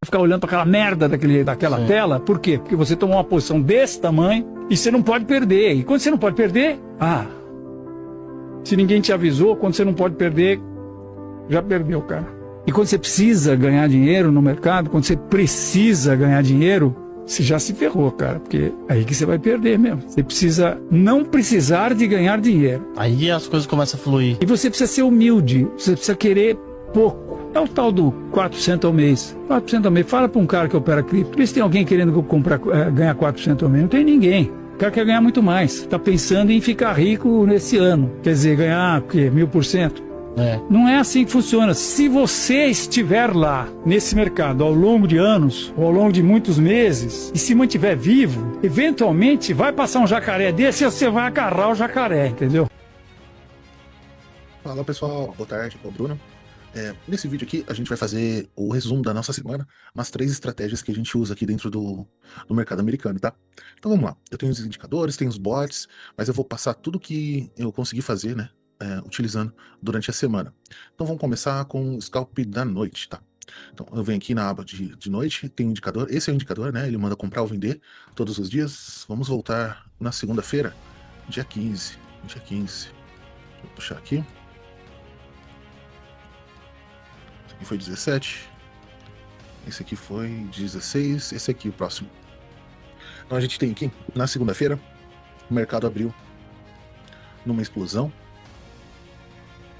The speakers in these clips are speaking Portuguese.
ficar olhando para aquela merda daquela Sim. tela. Por quê? Porque você tomou uma posição desse tamanho e você não pode perder. E quando você não pode perder, se ninguém te avisou, quando você não pode perder, já perdeu, cara. E quando você precisa ganhar dinheiro no mercado, quando você precisa ganhar dinheiro, você já se ferrou, cara. Porque é aí que você vai perder mesmo. Você precisa não precisar de ganhar dinheiro. Aí as coisas começam a fluir. E você precisa ser humilde, você precisa querer pouco. É o tal do 4% ao mês. 4% ao mês. Fala para um cara que opera cripto. Vê se tem alguém querendo ganhar 4% ao mês. Não tem ninguém. O cara quer ganhar muito mais. Está pensando em ficar rico nesse ano. Quer dizer, ganhar o quê? 1000%? Não é assim que funciona. Se você estiver lá, nesse mercado, ao longo de anos, ou ao longo de muitos meses, e se mantiver vivo, eventualmente vai passar um jacaré desse e você vai agarrar o jacaré, entendeu? Fala pessoal, boa tarde, aqui é o Bruno. Nesse vídeo aqui a gente vai fazer o resumo da nossa semana, umas 3 estratégias que a gente usa aqui dentro do mercado americano, tá? Então vamos lá, eu tenho os indicadores, tenho os bots, mas eu vou passar tudo que eu consegui fazer, né, utilizando durante a semana. Então vamos começar com o scalp da noite, tá? Então eu venho aqui na aba de noite, tem um indicador, esse é o indicador, né, ele manda comprar ou vender todos os dias. Vamos voltar na segunda-feira, dia 15, deixa eu puxar aqui. Esse aqui foi 17, esse aqui foi 16, esse aqui o próximo. Então a gente tem aqui, na segunda-feira, o mercado abriu numa explosão.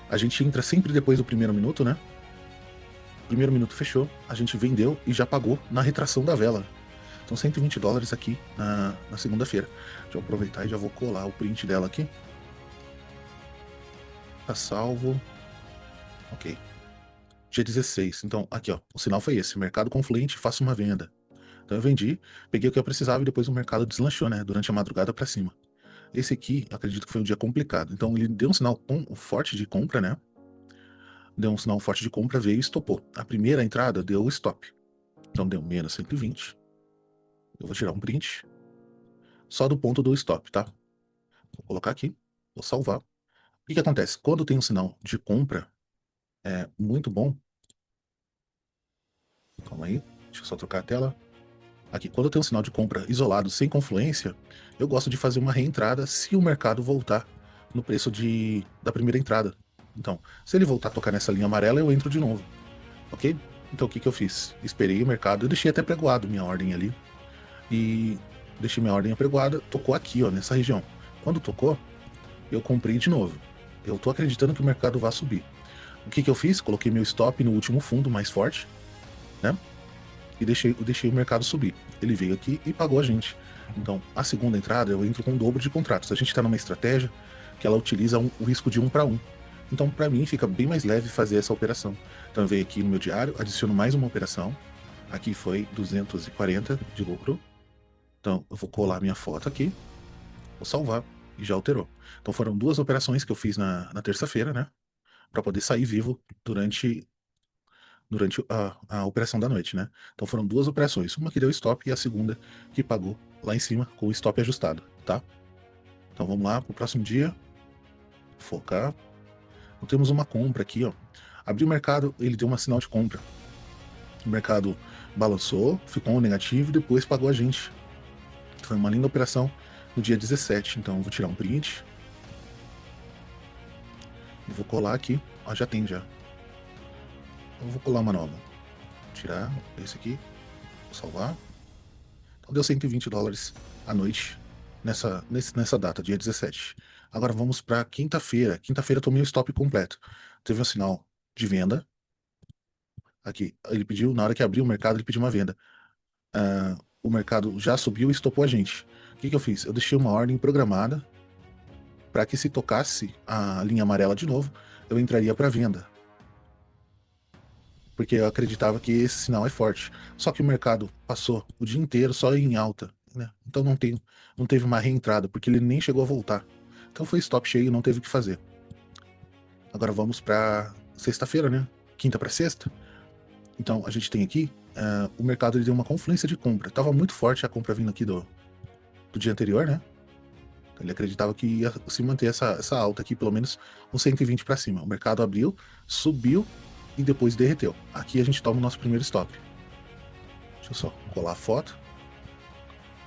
A gente entra sempre depois do primeiro minuto, né? O primeiro minuto fechou, a gente vendeu e já pagou na retração da vela. Então $120 aqui na segunda-feira. Deixa eu aproveitar e já vou colar o print dela aqui. Tá salvo. Ok. Dia 16, então aqui ó, o sinal foi esse, mercado confluente, faça uma venda. Então eu vendi, peguei o que eu precisava e depois o mercado deslanchou, né, durante a madrugada para cima. Esse aqui, acredito que foi um dia complicado, então ele deu um sinal forte de compra, né, deu um sinal forte de compra, veio e estopou. A primeira entrada deu o stop, então deu menos 120, eu vou tirar um print, só do ponto do stop, tá? Vou colocar aqui, vou salvar. O que acontece? Quando tem um sinal de compra, muito bom. Calma aí, deixa eu só trocar a tela. Aqui, quando eu tenho um sinal de compra isolado, sem confluência, eu gosto de fazer uma reentrada se o mercado voltar no preço da primeira entrada. Então, se ele voltar a tocar nessa linha amarela, eu entro de novo, ok? Então, o que eu fiz? Esperei o mercado, eu deixei até pregoado minha ordem ali. E deixei minha ordem apregoada, tocou aqui, ó, nessa região. Quando tocou, eu comprei de novo. Eu tô acreditando que o mercado vai subir. O que eu fiz? Coloquei meu stop no último fundo mais forte, né? E deixei o mercado subir. Ele veio aqui e pagou a gente. Então, a segunda entrada eu entro com o dobro de contratos. A gente está numa estratégia que ela utiliza o risco de 1 para 1. Então, para mim, fica bem mais leve fazer essa operação. Então, eu venho aqui no meu diário, adiciono mais uma operação. Aqui foi 240 de lucro. Então, eu vou colar minha foto aqui, vou salvar e já alterou. Então, foram 2 operações que eu fiz na terça-feira, né? Para poder sair vivo durante a operação da noite, né? Então foram 2 operações, uma que deu stop e a segunda que pagou lá em cima com o stop ajustado, tá? Então vamos lá pro próximo dia, focar. Então, temos uma compra aqui, ó. Abriu o mercado, ele deu uma sinal de compra. O mercado balançou, ficou um negativo e depois pagou a gente. Foi uma linda operação no dia 17, então vou tirar um print. E vou colar aqui, ó, já tem já. Eu vou colar uma nova. Vou tirar esse aqui. Vou salvar. Então deu $120 à noite nessa data, dia 17. Agora vamos para quinta-feira. Quinta-feira eu tomei o stop completo. Teve um sinal de venda. Aqui, ele pediu, na hora que abriu o mercado, ele pediu uma venda. O mercado já subiu e estopou a gente. O que eu fiz? Eu deixei uma ordem programada para que se tocasse a linha amarela de novo, eu entraria para venda. Porque eu acreditava que esse sinal é forte. Só que o mercado passou o dia inteiro só em alta, né? Então não teve uma reentrada, porque ele nem chegou a voltar. Então foi stop cheio, não teve o que fazer. Agora vamos para sexta-feira, né? Quinta para sexta. Então a gente tem aqui, o mercado ele deu uma confluência de compra. Tava muito forte a compra vindo aqui do dia anterior, né? Ele acreditava que ia se manter essa alta aqui, pelo menos uns 120 para cima. O mercado abriu, subiu e depois derreteu. Aqui a gente toma o nosso primeiro stop. Deixa eu só colar a foto.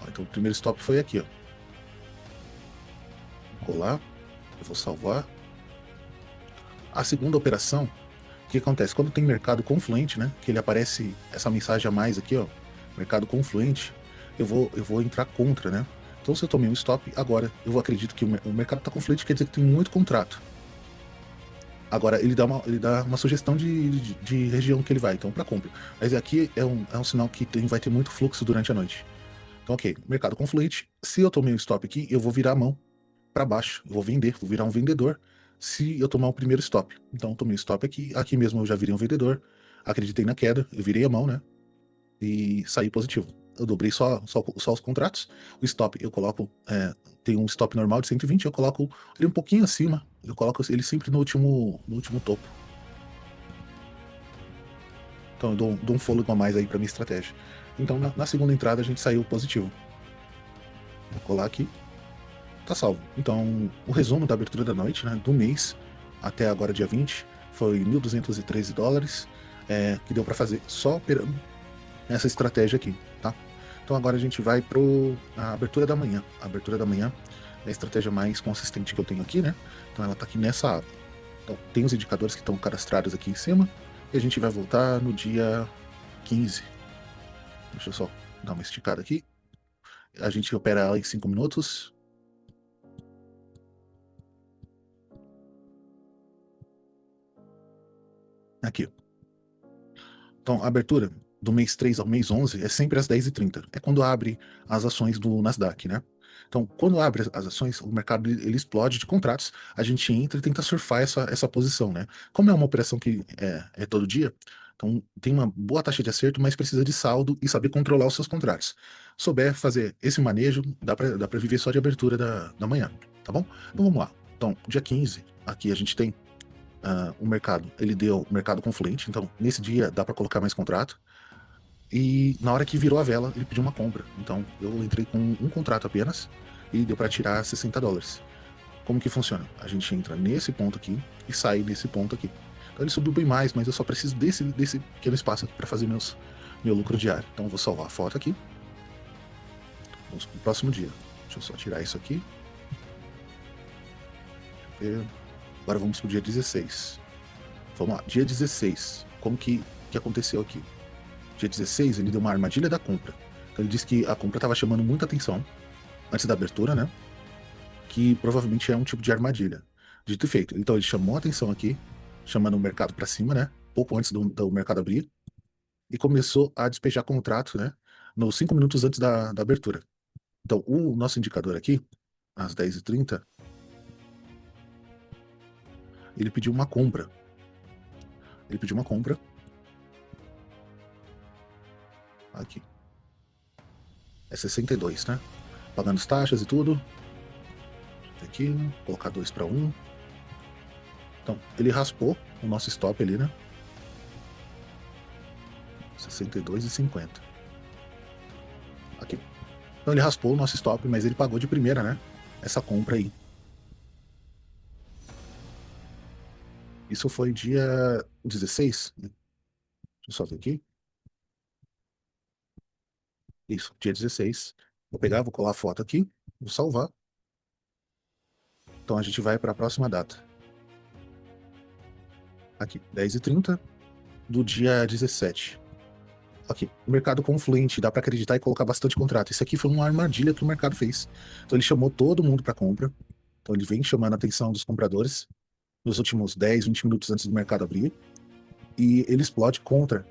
Ó, então o primeiro stop foi aqui, ó. Vou colar. Eu vou salvar. A segunda operação, o que acontece? Quando tem mercado confluente, né? Que ele aparece essa mensagem a mais aqui, ó. Mercado confluente, eu vou entrar contra, né? Então se eu tomei um stop, agora eu acredito que o mercado está confluente, quer dizer que tem muito contrato. Agora ele dá uma sugestão de região que ele vai, então para compra. Mas aqui é um sinal que vai ter muito fluxo durante a noite. Então ok, mercado confluente, se eu tomei um stop aqui, eu vou virar a mão para baixo, eu vou vender, vou virar um vendedor se eu tomar o primeiro stop. Então eu tomei stop aqui mesmo eu já virei um vendedor, acreditei na queda, eu virei a mão, né? E saí positivo. Eu dobrei só os contratos. O stop eu coloco, tem um stop normal de 120, eu coloco ele um pouquinho acima, eu coloco ele sempre no último topo. Então eu dou um fôlego a mais aí para minha estratégia. Então na segunda entrada a gente saiu positivo. Vou colar aqui. Tá salvo. Então, o resumo da abertura da noite, né, do mês até agora, dia 20, foi $1.213, que deu para fazer só operando essa estratégia aqui, tá? Então agora a gente vai para a abertura da manhã. A abertura da manhã é a estratégia mais consistente que eu tenho aqui, né? Então ela tá aqui nessa aba. Então tem os indicadores que estão cadastrados aqui em cima e a gente vai voltar no dia 15. Deixa eu só dar uma esticada aqui. A gente opera ela em 5 minutos. Aqui. Então, a abertura do mês 3 ao mês 11 é sempre às 10h30. É quando abre as ações do Nasdaq, né? Então, quando abre as ações, o mercado ele explode de contratos, a gente entra e tenta surfar essa posição, né? Como é uma operação que é todo dia, então tem uma boa taxa de acerto, mas precisa de saldo e saber controlar os seus contratos. Souber fazer esse manejo, dá para viver só de abertura da manhã, tá bom? Então vamos lá. Então, dia 15, aqui a gente tem o mercado, ele deu mercado confluente, então nesse dia dá para colocar mais contrato. E na hora que virou a vela, ele pediu uma compra. Então eu entrei com um contrato apenas e deu para tirar $60. Como que funciona? A gente entra nesse ponto aqui e sai nesse ponto aqui. Então ele subiu bem mais, mas eu só preciso desse pequeno espaço aqui para fazer meu lucro diário. Então eu vou salvar a foto aqui. Vamos para o próximo dia. Deixa eu só tirar isso aqui. Deixa eu ver. Agora vamos para o dia 16. Vamos lá, dia 16. Como que aconteceu aqui? Dia 16, ele deu uma armadilha da compra. Então ele disse que a compra estava chamando muita atenção antes da abertura, né? Que provavelmente é um tipo de armadilha. Dito e feito. Então ele chamou a atenção aqui, chamando o mercado para cima, né? Pouco antes do mercado abrir. E começou a despejar contrato, né? Nos 5 minutos antes da abertura. Então o nosso indicador aqui, às 10h30, ele pediu uma compra. Ele pediu uma compra. Aqui. É 62, né? Pagando as taxas e tudo. Aqui, colocar 2 para 1. Então, ele raspou o nosso stop ali, né? 62,50. Aqui. Então ele raspou o nosso stop, mas ele pagou de primeira, né? Essa compra aí. Isso foi dia 16. Deixa eu só ver aqui. Isso, dia 16. Vou pegar, vou colar a foto aqui, vou salvar. Então a gente vai para a próxima data. Aqui, 10h30 do dia 17. Aqui, o mercado confluente, dá para acreditar e colocar bastante contrato. Isso aqui foi uma armadilha que o mercado fez. Então ele chamou todo mundo para compra. Então ele vem chamando a atenção dos compradores nos últimos 10, 20 minutos antes do mercado abrir. E ele explode contra,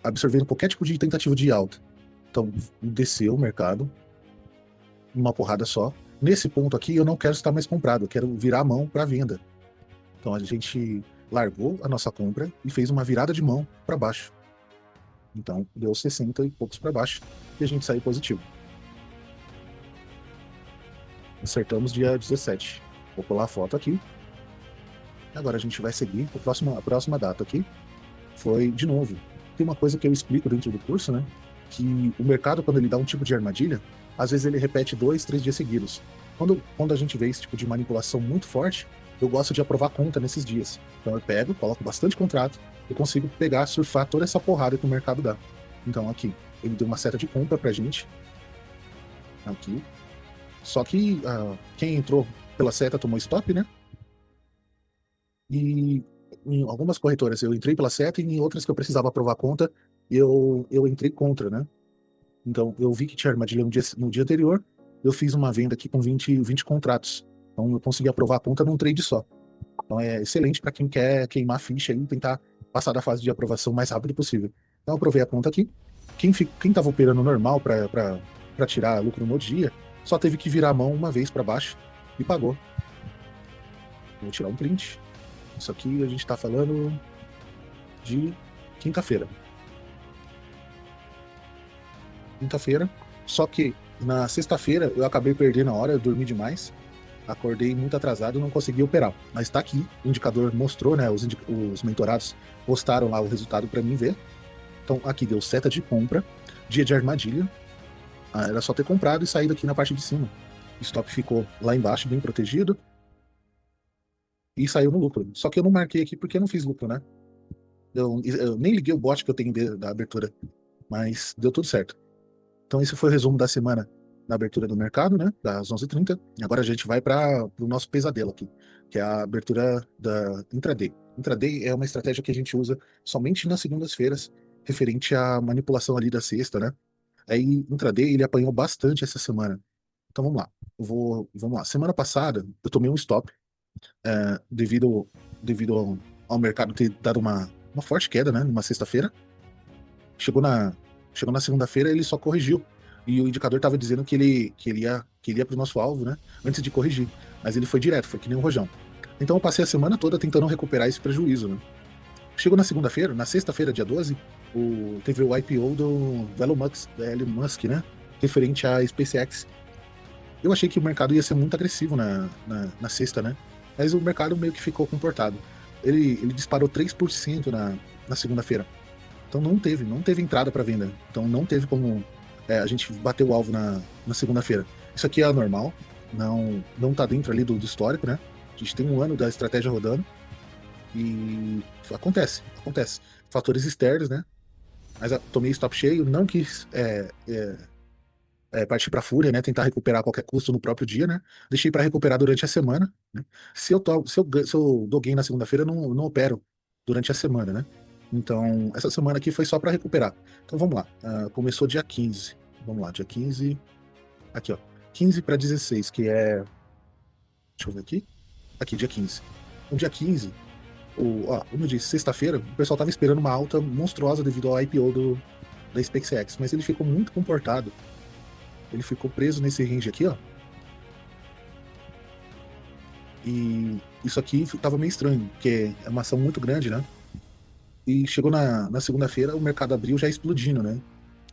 absorvendo qualquer tipo de tentativa de alta. Então desceu o mercado, uma porrada só. Nesse ponto aqui eu não quero estar mais comprado, eu quero virar a mão para venda. Então a gente largou a nossa compra e fez uma virada de mão para baixo. Então deu 60 e poucos para baixo e a gente saiu positivo. Acertamos dia 17. Vou pular a foto aqui. Agora a gente vai seguir a próxima data aqui. Foi de novo. Tem uma coisa que eu explico dentro do curso, né? Que o mercado, quando ele dá um tipo de armadilha, às vezes ele repete 2, 3 dias seguidos. Quando a gente vê esse tipo de manipulação muito forte, eu gosto de aprovar conta nesses dias. Então eu coloco bastante contrato, eu consigo pegar, surfar toda essa porrada que o mercado dá. Então aqui, ele deu uma seta de compra pra gente, aqui. Só que quem entrou pela seta tomou stop, né? E em algumas corretoras eu entrei pela seta e em outras que eu precisava aprovar a conta, eu entrei contra, né? Então eu vi que tinha armadilha no dia anterior, eu fiz uma venda aqui com 20 contratos. Então eu consegui aprovar a conta num trade só. Então é excelente para quem quer queimar a ficha e tentar passar da fase de aprovação o mais rápido possível. Então eu aprovei a conta aqui. Quem estava operando normal para tirar lucro no dia, só teve que virar a mão uma vez para baixo e pagou. Vou tirar um print. Isso aqui a gente está falando de quinta-feira. Quinta-feira. Só que na sexta-feira eu acabei perdendo a hora, eu dormi demais. Acordei muito atrasado e não consegui operar. Mas está aqui, o indicador mostrou, né? Os mentorados postaram lá o resultado para mim ver. Então aqui deu seta de compra, dia de armadilha. Era só ter comprado e saído aqui na parte de cima. O stop ficou lá embaixo, bem protegido. E saiu no lucro. Só que eu não marquei aqui porque eu não fiz lucro, né? Eu nem liguei o bot que eu tenho da abertura. Mas deu tudo certo. Então esse foi o resumo da semana na abertura do mercado, né? Das 11h30. E agora a gente vai para o nosso pesadelo aqui, que é a abertura da intraday. Intraday é uma estratégia que a gente usa somente nas segundas-feiras, referente à manipulação ali da sexta, né? Aí intraday ele apanhou bastante essa semana. Então vamos lá. Vamos lá. Semana passada eu tomei um stop devido ao mercado ter dado uma forte queda, né? Numa sexta-feira. Chegou na segunda-feira, ele só corrigiu. E o indicador estava dizendo que ele ia para o nosso alvo, né? Antes de corrigir. Mas ele foi direto, foi que nem um rojão. Então eu passei a semana toda tentando recuperar esse prejuízo, né? Chegou na segunda-feira, na sexta-feira, dia 12, teve o IPO do Elon Musk, né? Referente à SpaceX. Eu achei que o mercado ia ser muito agressivo na sexta, né? Mas o mercado meio que ficou comportado. Ele disparou 3% na segunda-feira. Então não teve entrada para venda. Então não teve como a gente bater o alvo na segunda-feira. Isso aqui é anormal, não tá dentro ali do histórico, né? A gente tem um ano da estratégia rodando e acontece. Fatores externos, né? Mas tomei stop cheio, não quis partir para fúria, né? Tentar recuperar a qualquer custo no próprio dia, né? Deixei para recuperar durante a semana, né? Se eu dou gain na segunda-feira, eu não opero durante a semana, né? Então, essa semana aqui foi só para recuperar. Então, vamos lá. Começou dia 15. Vamos lá, dia 15. Aqui, ó. 15 para 16, que é. Deixa eu ver aqui. Aqui, dia 15. No dia 15, como eu disse, sexta-feira, o pessoal tava esperando uma alta monstruosa devido ao IPO da SpaceX, mas ele ficou muito comportado. Ele ficou preso nesse range aqui, ó. E isso aqui tava meio estranho, porque é uma ação muito grande, né? E chegou na segunda-feira, o mercado abriu já explodindo, né?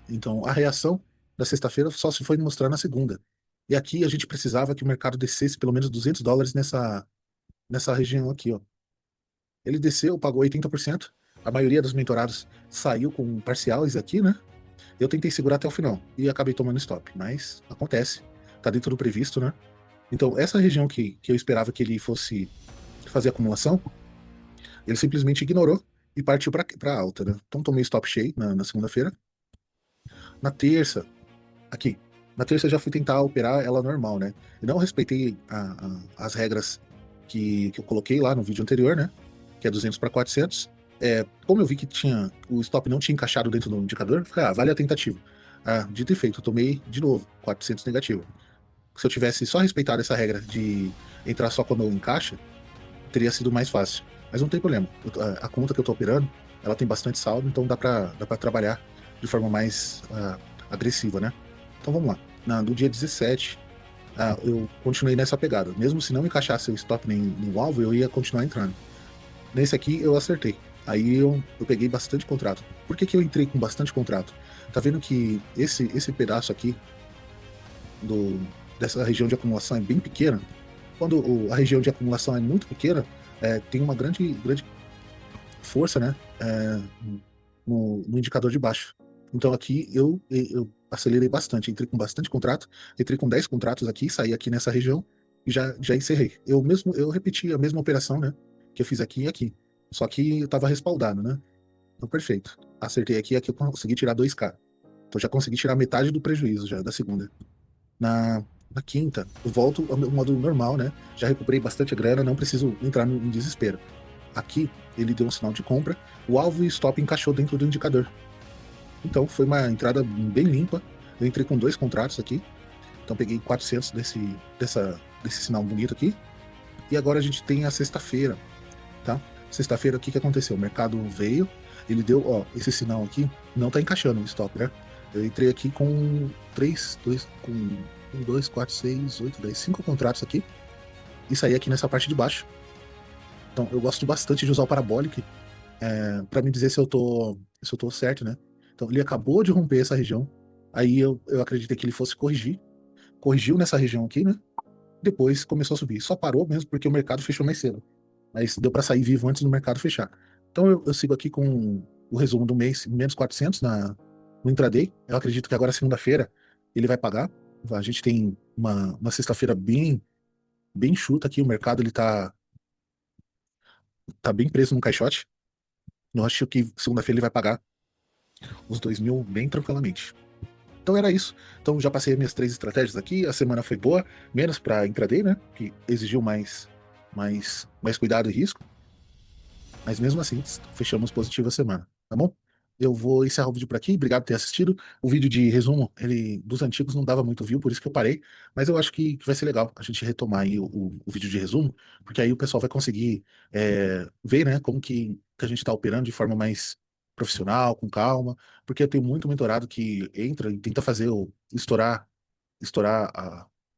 Então, a reação da sexta-feira só se foi mostrar na segunda. E aqui a gente precisava que o mercado descesse pelo menos $200 nessa região aqui, ó. Ele desceu, pagou 80%. A maioria dos mentorados saiu com parciais aqui, né? Eu tentei segurar até o final e acabei tomando stop, mas acontece. Tá dentro do previsto, né? Então, essa região que eu esperava que ele fosse fazer acumulação, ele simplesmente ignorou e partiu para alta, né? Então, tomei stop cheio na segunda-feira. Na terça, aqui. Na terça eu já fui tentar operar ela normal, né? E não respeitei as regras que eu coloquei lá no vídeo anterior, né? Que é 200 para 400. Como eu vi que o stop não tinha encaixado dentro do indicador, eu falei, vale a tentativa. Dito e feito, eu tomei de novo 400 negativo. Se eu tivesse só respeitado essa regra de entrar só quando encaixa, teria sido mais fácil. Mas não tem problema. A conta que eu tô operando, ela tem bastante saldo, então dá pra trabalhar de forma mais agressiva, né? Então vamos lá. No dia 17, eu continuei nessa pegada. Mesmo se não encaixasse o stop nem no alvo, eu ia continuar entrando. Nesse aqui eu acertei. Aí eu peguei bastante contrato. Por que eu entrei com bastante contrato? Tá vendo que esse pedaço aqui dessa região de acumulação é bem pequena? Quando a região de acumulação é muito pequena, tem uma grande força, né? No indicador de baixo. Então aqui eu acelerei bastante, entrei com bastante contrato, entrei com 10 contratos aqui, saí aqui nessa região e já encerrei. Eu repeti a mesma operação, né? Que eu fiz aqui e aqui. Só que eu tava respaldado, né? Então perfeito. Acertei aqui eu consegui tirar 2K. Então já consegui tirar metade do prejuízo já da segunda. Na quinta, eu volto ao meu modo normal, né? Já recuperei bastante grana, não preciso entrar em desespero. Aqui, ele deu um sinal de compra, o alvo e stop encaixou dentro do indicador. Então foi uma entrada bem limpa. Eu entrei com 2 contratos aqui. Então peguei 400 desse sinal bonito aqui. E agora a gente tem a sexta-feira, tá? Sexta-feira, o que aconteceu? O mercado veio, ele deu, ó, esse sinal aqui não tá encaixando o stop, né? Eu entrei aqui com 2, 4, 6, 8, 10, 5 contratos aqui e saí aqui nessa parte de baixo. Então eu gosto bastante de usar o Parabolic para me dizer se eu tô certo, né? Então ele acabou de romper essa região, aí eu acreditei que ele fosse corrigiu nessa região aqui, né? Depois começou a subir. Só parou mesmo porque o mercado fechou mais cedo. Mas deu para sair vivo antes do mercado fechar. Então eu sigo aqui com o resumo do mês, menos 400 no intraday. Eu acredito que agora, segunda-feira, ele vai pagar. A gente tem uma sexta-feira bem chuta aqui. O mercado ele tá bem preso no caixote. Eu acho que segunda-feira ele vai pagar os 2.000 bem tranquilamente. Então era isso. Então já passei as minhas 3 estratégias aqui. A semana foi boa, menos para intraday, né? Que exigiu mais cuidado e risco. Mas mesmo assim, fechamos positivo a semana, tá bom? Eu vou encerrar o vídeo por aqui. Obrigado por ter assistido. O vídeo de resumo, ele dos antigos não dava muito view, por isso que eu parei. Mas eu acho que vai ser legal a gente retomar aí o vídeo de resumo, porque aí o pessoal vai conseguir ver, né, como que a gente está operando de forma mais profissional, com calma. Porque eu tenho muito mentorado que entra e tenta fazer estourar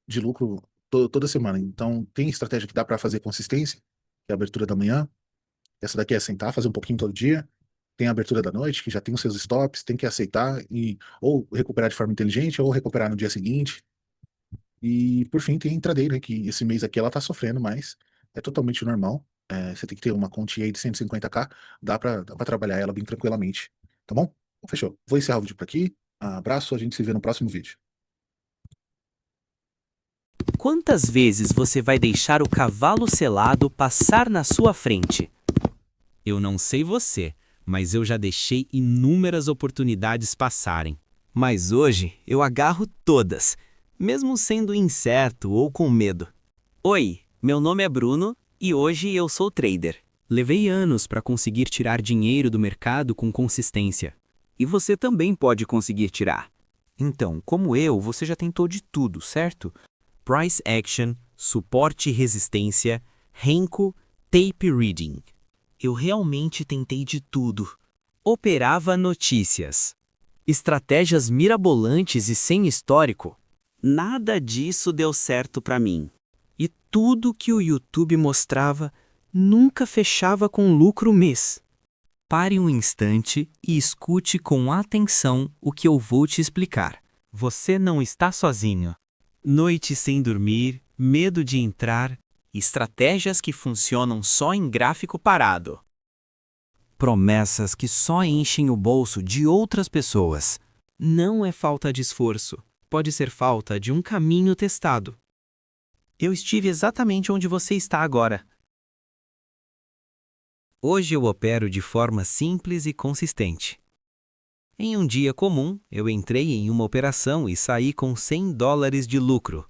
de lucro toda semana. Então, tem estratégia que dá para fazer consistência, que é a abertura da manhã. Essa daqui é sentar, fazer um pouquinho todo dia. Tem a abertura da noite, que já tem os seus stops, tem que aceitar e ou recuperar de forma inteligente ou recuperar no dia seguinte. E por fim tem a intraday, né, que esse mês aqui ela tá sofrendo, mas é totalmente normal. Você tem que ter uma continha aí de 150k, dá pra trabalhar ela bem tranquilamente. Tá bom? Então, fechou. Vou encerrar o vídeo por aqui. Abraço, a gente se vê no próximo vídeo. Quantas vezes você vai deixar o cavalo selado passar na sua frente? Eu não sei você, mas eu já deixei inúmeras oportunidades passarem. Mas hoje eu agarro todas, mesmo sendo incerto ou com medo. Oi, meu nome é Bruno e hoje eu sou trader. Levei anos para conseguir tirar dinheiro do mercado com consistência. E você também pode conseguir tirar. Então, como eu, você já tentou de tudo, certo? Price Action, suporte e resistência, Renko, Tape Reading. Eu realmente tentei de tudo. Operava notícias. Estratégias mirabolantes e sem histórico. Nada disso deu certo para mim. E tudo que o YouTube mostrava nunca fechava com lucro mês. Pare um instante e escute com atenção o que eu vou te explicar. Você não está sozinho. Noite sem dormir, medo de entrar, estratégias que funcionam só em gráfico parado. Promessas que só enchem o bolso de outras pessoas. Não é falta de esforço, pode ser falta de um caminho testado. Eu estive exatamente onde você está agora. Hoje eu opero de forma simples e consistente. Em um dia comum, eu entrei em uma operação e saí com $100 de lucro.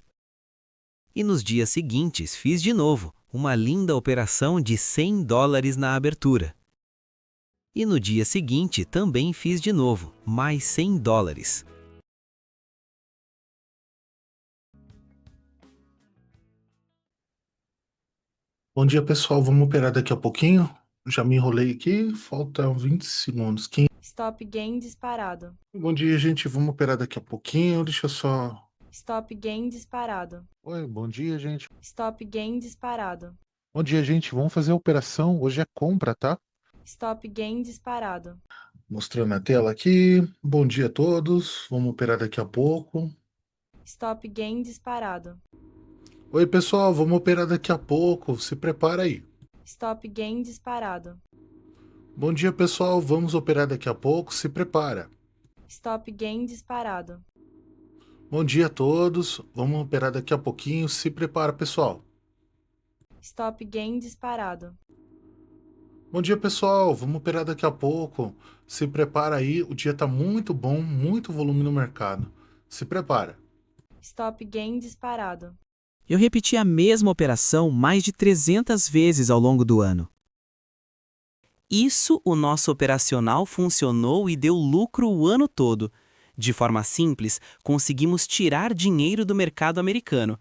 E nos dias seguintes fiz de novo uma linda operação de $100 na abertura. E no dia seguinte também fiz de novo, mais $100. Bom dia, pessoal. Vamos operar daqui a pouquinho. Já me enrolei aqui, faltam 20 segundos. Stop gain disparado. Bom dia, gente. Vamos operar daqui a pouquinho. Deixa eu só. Stop gain disparado. Oi, bom dia, gente. Stop gain disparado. Bom dia, gente. Vamos fazer a operação. Hoje é compra, tá? Stop gain disparado. Mostrando a tela aqui. Bom dia a todos. Vamos operar daqui a pouco. Stop gain disparado. Oi, pessoal. Vamos operar daqui a pouco. Se prepara aí. Stop gain disparado. Bom dia, pessoal. Vamos operar daqui a pouco. Se prepara. Stop gain disparado. Bom dia a todos. Vamos operar daqui a pouquinho. Se prepara, pessoal. Stop gain disparado. Bom dia, pessoal. Vamos operar daqui a pouco. Se prepara aí, o dia tá muito bom, muito volume no mercado. Se prepara. Stop gain disparado. Eu repeti a mesma operação mais de 300 vezes ao longo do ano. Isso o nosso operacional funcionou e deu lucro o ano todo. De forma simples, conseguimos tirar dinheiro do mercado americano.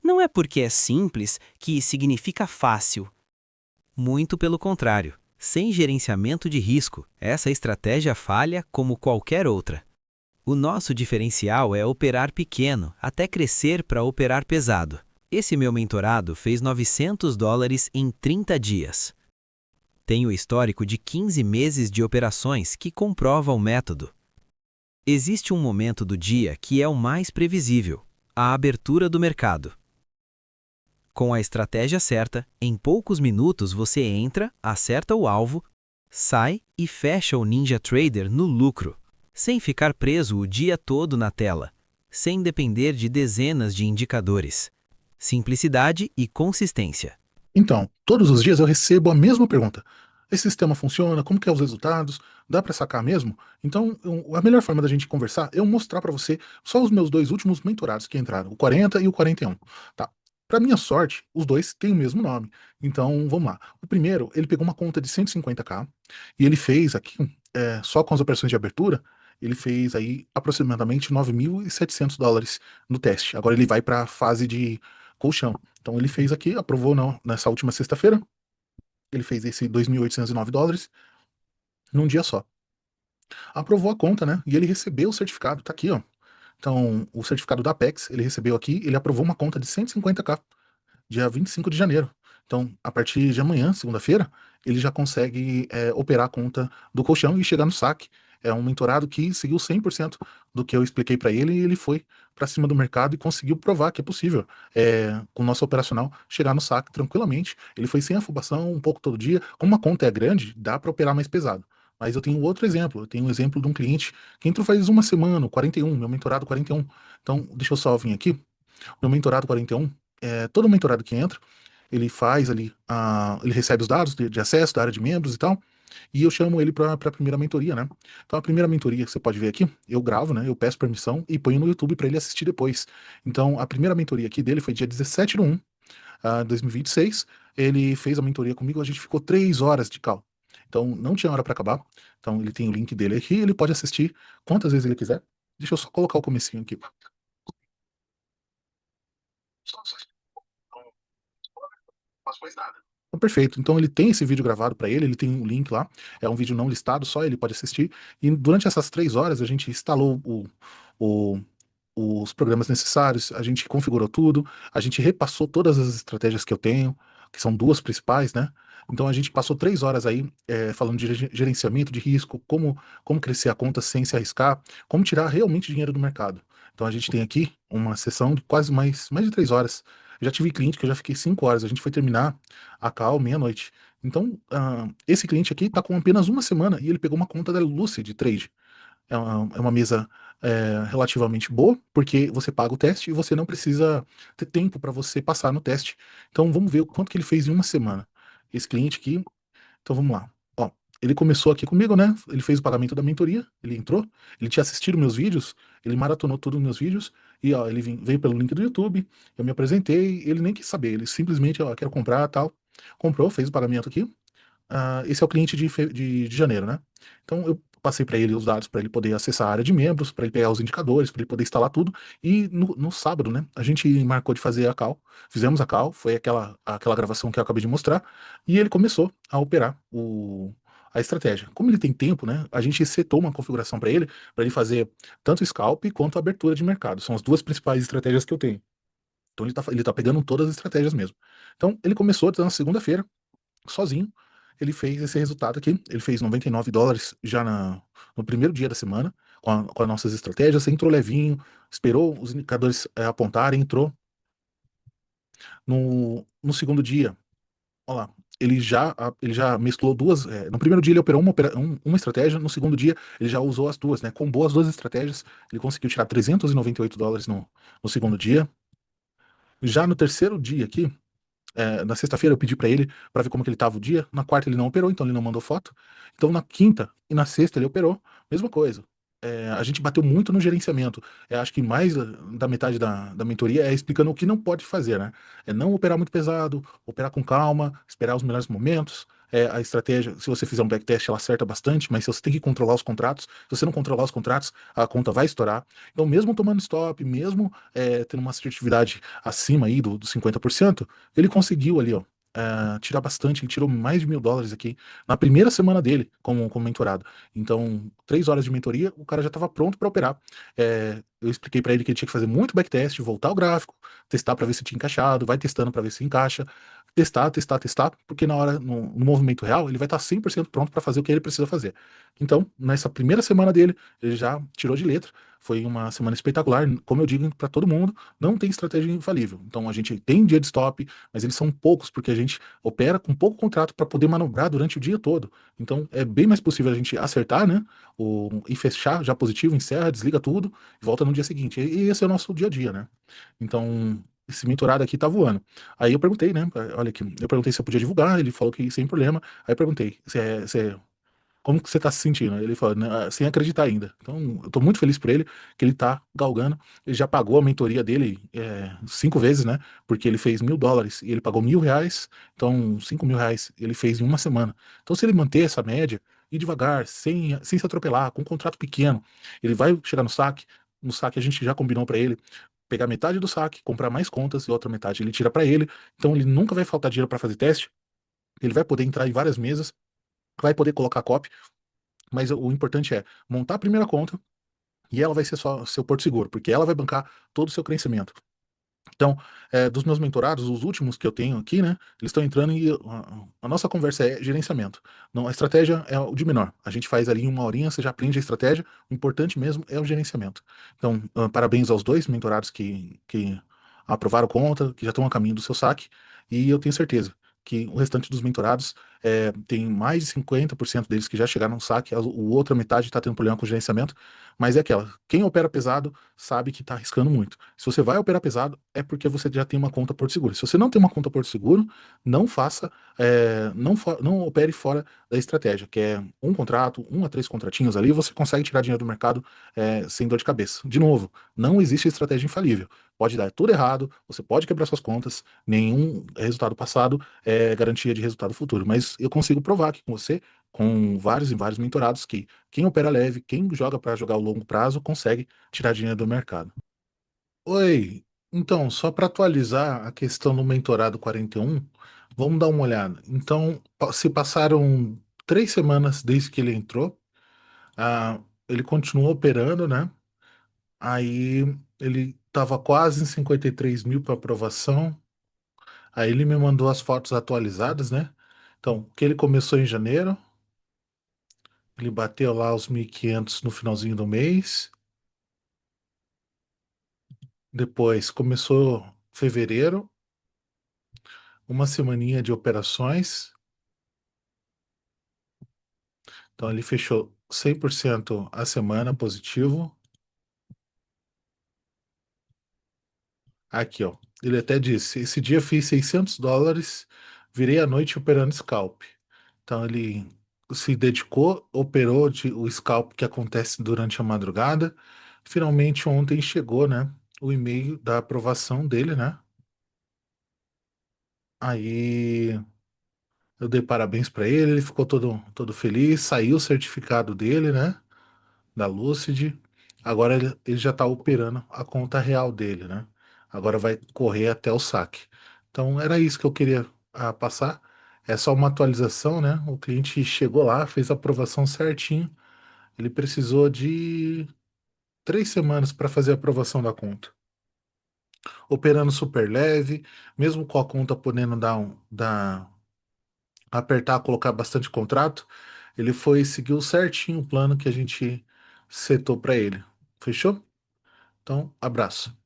Não é porque é simples que significa fácil. Muito pelo contrário. Sem gerenciamento de risco, essa estratégia falha como qualquer outra. O nosso diferencial é operar pequeno, até crescer para operar pesado. Esse meu mentorado fez $900 em 30 dias. Tenho histórico de 15 meses de operações que comprova o método. Existe um momento do dia que é o mais previsível, a abertura do mercado. Com a estratégia certa, em poucos minutos você entra, acerta o alvo, sai e fecha o Ninja Trader no lucro, sem ficar preso o dia todo na tela, sem depender de dezenas de indicadores. Simplicidade e consistência. Então, todos os dias eu recebo a mesma pergunta. Esse sistema funciona? Como que é os resultados? Dá para sacar mesmo? Então, a melhor forma da gente conversar é eu mostrar para você só os meus dois últimos mentorados que entraram, o 40 e o 41, tá? Para minha sorte, os dois têm o mesmo nome. Então, vamos lá. O primeiro, ele pegou uma conta de 150k e ele fez aqui, só com as operações de abertura, ele fez aí aproximadamente $9.700 no teste. Agora ele vai para a fase de colchão. Então ele fez aqui, aprovou nessa última sexta-feira. Ele fez esse $2.809 num dia só. Aprovou a conta, né? E ele recebeu o certificado, tá aqui, ó. Então, o certificado da Apex, ele recebeu aqui, ele aprovou uma conta de 150k, dia 25 de janeiro. Então, a partir de amanhã, segunda-feira, ele já consegue operar a conta do colchão e chegar no saque. É um mentorado que seguiu 100% do que eu expliquei para ele e ele foi para cima do mercado e conseguiu provar que é possível, com o nosso operacional, chegar no saque tranquilamente. Ele foi sem afobação, um pouco todo dia. Como a conta é grande, dá para operar mais pesado. Mas eu tenho outro exemplo. Eu tenho um exemplo de um cliente que entrou faz uma semana, o 41, meu mentorado 41. Então, deixa eu só vir aqui. Meu mentorado 41, todo mentorado que entra, ele faz ali, ele recebe os dados de acesso da área de membros e tal, e eu chamo ele para a primeira mentoria, né? Então a primeira mentoria que você pode ver aqui, eu gravo, né? Eu peço permissão e ponho no YouTube para ele assistir depois. Então a primeira mentoria aqui dele foi dia 17 de 1 de 2026. Ele fez a mentoria comigo, a gente ficou 3 horas de call. Então não tinha hora para acabar. Então ele tem o link dele aqui, ele pode assistir quantas vezes ele quiser. Deixa eu só colocar o comecinho aqui. Faço mais nada. Então, perfeito. Então ele tem esse vídeo gravado para ele tem um link lá. É um vídeo não listado, só ele pode assistir. E durante essas 3 horas a gente instalou o- os programas necessários, a gente configurou tudo, a gente repassou todas as estratégias que eu tenho, que são duas principais, né? Então a gente passou 3 horas aí falando de gerenciamento de risco, como crescer a conta sem se arriscar, como tirar realmente dinheiro do mercado. Então a gente tem aqui uma sessão de quase mais de 3 horas. Eu já tive cliente que eu já fiquei 5 horas, a gente foi terminar a call meia-noite. Então, esse cliente aqui está com apenas uma semana e ele pegou uma conta da Lucid Trade. É uma mesa relativamente boa, porque você paga o teste e você não precisa ter tempo para você passar no teste. Então vamos ver o quanto que ele fez em uma semana. Esse cliente aqui, então vamos lá. Ó, ele começou aqui comigo, né? Ele fez o pagamento da mentoria, ele entrou, ele tinha assistido meus vídeos, ele maratonou todos os meus vídeos, e ó, ele veio pelo link do YouTube, eu me apresentei, ele nem quis saber, ele simplesmente, ó, quero comprar tal. Comprou, fez o pagamento aqui. Esse é o cliente de janeiro, né? Então eu passei para ele os dados para ele poder acessar a área de membros, para ele pegar os indicadores, para ele poder instalar tudo. E no sábado, né? A gente marcou de fazer a call, fizemos a call, foi aquela gravação que eu acabei de mostrar, e ele começou a operar a estratégia. Como ele tem tempo, né? A gente setou uma configuração para ele fazer tanto scalp quanto abertura de mercado. São as duas principais estratégias que eu tenho. Então ele tá pegando todas as estratégias mesmo. Então ele começou na segunda-feira sozinho, ele fez esse resultado aqui. Ele fez $99 já no primeiro dia da semana, com as nossas estratégias. Entrou levinho, esperou os indicadores apontarem, entrou. No segundo dia, olha lá, ele já mesclou duas. No primeiro dia ele operou uma estratégia, no segundo dia ele já usou as duas, né? Combou as duas estratégias, ele conseguiu tirar $398 no segundo dia. Já no terceiro dia aqui, Na sexta-feira eu pedi para ele para ver como que ele estava o dia. Na quarta ele não operou, então ele não mandou foto. Então na quinta e na sexta ele operou, mesma coisa. A gente bateu muito no gerenciamento. Acho que mais da metade da mentoria é explicando o que não pode fazer, né? É não operar muito pesado, operar com calma, esperar os melhores momentos. A estratégia, se você fizer um backtest, ela acerta bastante, mas se você tem que controlar os contratos, se você não controlar os contratos, a conta vai estourar. Então, mesmo tomando stop, mesmo tendo uma assertividade acima aí dos 50%, ele conseguiu ali, ó, tirar bastante. Ele tirou mais de $1.000 aqui na primeira semana dele como mentorado. Então, 3 horas de mentoria, o cara já estava pronto para operar. Eu expliquei para ele que ele tinha que fazer muito backtest, voltar o gráfico, testar para ver se tinha encaixado, vai testando para ver se encaixa, testar, testar, testar, porque na hora, no movimento real, ele vai estar 100% pronto para fazer o que ele precisa fazer. Então, nessa primeira semana dele, ele já tirou de letra. Foi uma semana espetacular. Como eu digo para todo mundo, não tem estratégia infalível. Então, a gente tem dia de stop, mas eles são poucos, porque a gente opera com pouco contrato para poder manobrar durante o dia todo. Então, é bem mais possível a gente acertar, né? E fechar já positivo, encerra, desliga tudo e volta no dia seguinte. E esse é o nosso dia a dia, né? Então, esse mentorado aqui tá voando. Aí eu perguntei, né? Olha aqui, eu perguntei se eu podia divulgar, ele falou que sem problema. Aí eu perguntei, como que você tá se sentindo? Ele falou, "Né, sem acreditar ainda." Então, eu tô muito feliz por ele, que ele tá galgando. Ele já pagou a mentoria dele 5 vezes, né? Porque ele fez $1.000 e ele pagou R$ 1.000. Então, R$ 5.000 ele fez em uma semana. Então, se ele manter essa média, ir devagar, sem se atropelar, com um contrato pequeno, ele vai chegar no saque. No saque a gente já combinou para ele pegar metade do saque, comprar mais contas e outra metade ele tira para ele. Então, ele nunca vai faltar dinheiro para fazer teste. Ele vai poder entrar em várias mesas, vai poder colocar copy, mas o importante é montar a primeira conta e ela vai ser só seu porto seguro, porque ela vai bancar todo o seu crescimento. Então, dos meus mentorados, os últimos que eu tenho aqui, né, eles estão entrando e a nossa conversa é gerenciamento. Não, a estratégia é o de menor. A gente faz ali em uma horinha, você já aprende a estratégia. O importante mesmo é o gerenciamento. Então, parabéns aos dois mentorados que aprovaram conta, que já estão a caminho do seu saque. E eu tenho certeza que o restante dos mentorados tem mais de 50% deles que já chegaram no saque, a outra metade está tendo problema com o gerenciamento, mas é aquela, quem opera pesado sabe que está arriscando muito. Se você vai operar pesado, é porque você já tem uma conta Porto Seguro. Se você não tem uma conta Porto Seguro, não faça, não opere fora da estratégia, que é um contrato, 1 a 3 contratinhos ali, você consegue tirar dinheiro do mercado sem dor de cabeça. De novo, não existe estratégia infalível. Pode dar tudo errado, você pode quebrar suas contas, nenhum resultado passado é garantia de resultado futuro. Mas eu consigo provar aqui com você, com vários e vários mentorados, que quem opera leve, quem joga para jogar ao longo prazo, consegue tirar dinheiro do mercado. Oi, então, só para atualizar a questão do mentorado 41, vamos dar uma olhada. Então, se passaram 3 semanas desde que ele entrou, ele continuou operando, né? Aí ele estava quase em 53 mil para aprovação. Aí ele me mandou as fotos atualizadas, né? Então, que ele começou em janeiro, ele bateu lá os 1.500 no finalzinho do mês. Depois começou fevereiro, uma semaninha de operações. Então ele fechou 100% a semana positivo. Aqui, ó. Ele até disse: esse dia fiz $600, virei a noite operando scalp. Então ele se dedicou, operou o scalp que acontece durante a madrugada. Finalmente ontem chegou, né, o e-mail da aprovação dele, né? Aí eu dei parabéns para ele, ele ficou todo feliz, saiu o certificado dele, né, da Lucid. Agora ele já está operando a conta real dele, né? Agora vai correr até o saque. Então era isso que eu queria passar. É só uma atualização, né? O cliente chegou lá, fez a aprovação certinho. Ele precisou de 3 semanas para fazer a aprovação da conta. Operando super leve, mesmo com a conta podendo apertar, colocar bastante contrato, ele foi seguiu certinho o plano que a gente setou para ele. Fechou? Então, abraço.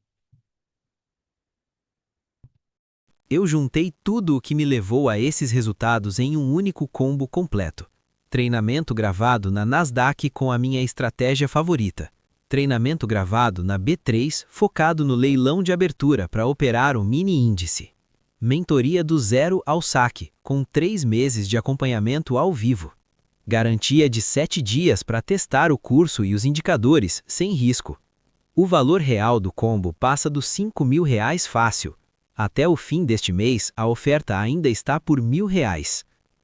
Eu juntei tudo o que me levou a esses resultados em um único combo completo. Treinamento gravado na Nasdaq com a minha estratégia favorita. Treinamento gravado na B3 focado no leilão de abertura para operar o mini índice. Mentoria do zero ao saque, com 3 meses de acompanhamento ao vivo. Garantia de 7 dias para testar o curso e os indicadores, sem risco. O valor real do combo passa dos R$ 5.000 fácil. Até o fim deste mês, a oferta ainda está por R$ 1.000.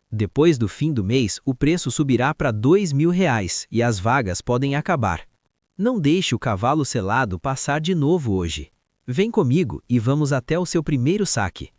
Depois do fim do mês, o preço subirá para R$ 2.000 e as vagas podem acabar. Não deixe o cavalo selado passar de novo hoje. Vem comigo e vamos até o seu primeiro saque.